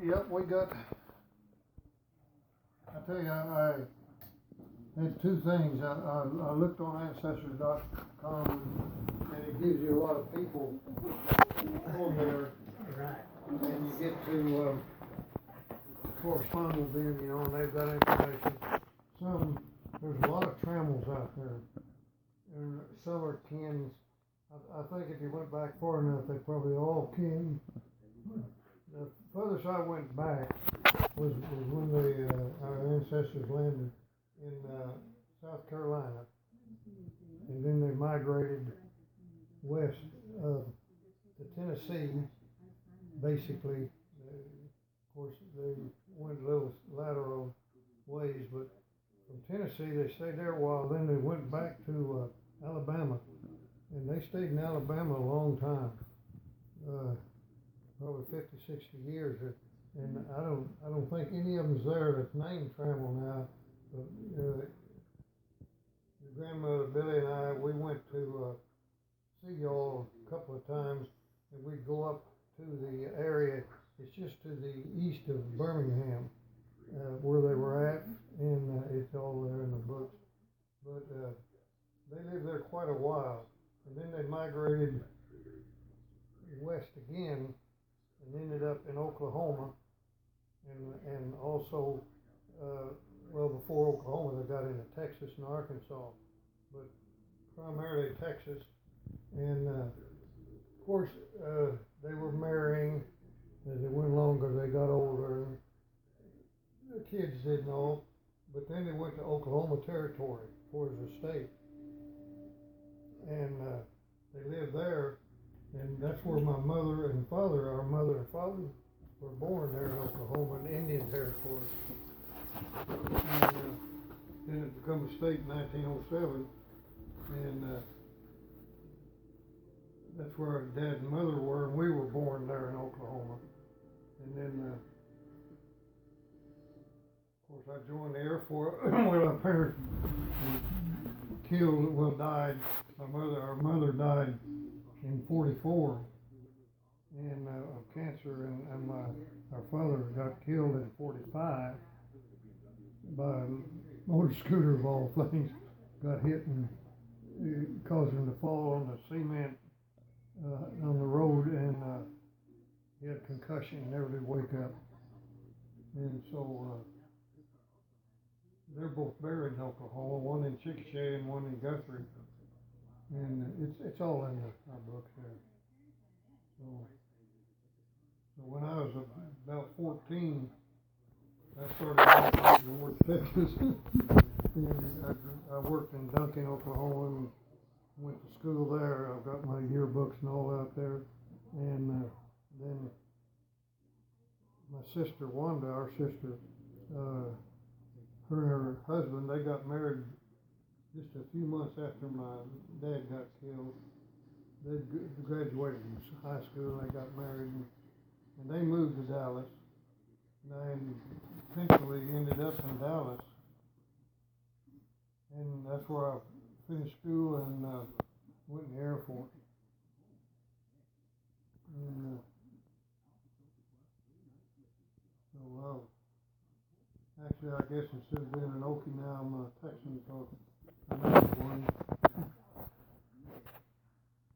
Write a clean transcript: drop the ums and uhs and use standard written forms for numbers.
Yep, we got, I tell you, I had two things. I looked on Ancestry.com and it gives you a lot of people on there. Right. And you get to correspond with them, you know, and they've got information. There's a lot of Tramels out there. And some are kins. I think if you went back far enough, they probably all kin. The furthest I went back was when our ancestors landed in South Carolina, and then they migrated west to Tennessee. Basically, of course, they went little lateral ways, but from Tennessee they stayed there a while. Then they went back to Alabama, and they stayed in Alabama a long time. Probably 50, 60 years, and I don't think any of them's there that's named Tramel now. But your grandmother Billy and I, we went to see y'all a couple of times, and we'd go up to the area. It's just to the east of Birmingham, where they were at, and it's all there in the books. But they lived there quite a while, and then they migrated west again. And ended up in Oklahoma, and also, before Oklahoma, they got into Texas and Arkansas, but primarily Texas. And of course, they were marrying as they went along because they got older. And the kids didn't all, but then they went to Oklahoma Territory for his estate, and they lived there. And that's where my mother and father, were born there in Oklahoma, in Indian Territory. And then it became a state in 1907, and that's where our dad and mother were, and we were born there in Oklahoma. And then, of course, I joined the Air Force. Well, our parents died. Our mother died in 44, and of cancer, and our father got killed in 45 by a motor scooter of all things. Got hit and it caused him to fall on the cement on the road, and he had concussion and never did wake up. And so they're both buried in Oklahoma, one in Chickasha and one in Guthrie. And it's all in our books there. So when I was about 14, I started going to North Texas. And I worked in Duncan, Oklahoma, and went to school there. I've got my yearbooks and all out there. And then my sister Wanda, our sister, her and her husband, they got married just a few months after my dad got killed. They graduated from high school, and they got married, and they moved to Dallas, and I eventually ended up in Dallas, and that's where I finished school and went in the Air Force. And actually, I guess instead of being an Okie now, I'm a Texan, so I'm one.